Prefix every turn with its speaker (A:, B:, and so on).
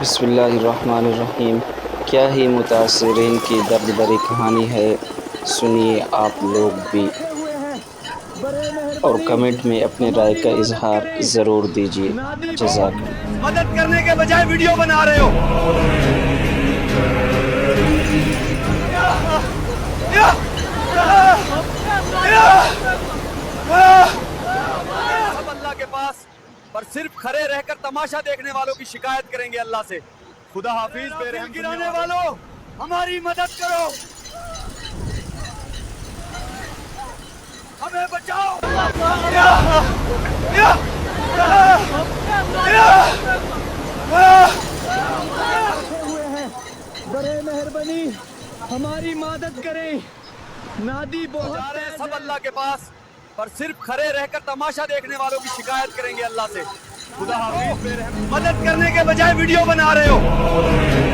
A: بسم اللہ الرحمن الرحیم۔ کیا ہی متاثرین کی درد بھری کہانی ہے، سنیے آپ لوگ بھی اور کمنٹ میں اپنے رائے کا اظہار ضرور دیجیے۔ جزاک اللہ۔
B: مدد کرنے کے بجائے ویڈیو بنا رہے ہو۔ سب اللہ کے پاس، پر صرف کھڑے رہ کر تماشا دیکھنے والوں کی شکایت کریں گے اللہ سے۔ خدا حافظ بے رحم گرانے والوں، ہماری مدد کرو، ہمیں بچاؤ۔
C: برے مہربانی ہماری مدد کریں، نادی بہت
B: جا رہے ہیں سب اللہ کے پاس، پر صرف کھڑے رہ کر تماشا دیکھنے والوں کی شکایت کریں گے اللہ سے۔ خدا حافظ بے رحم۔ مدد کرنے کے بجائے ویڈیو بنا رہے ہو۔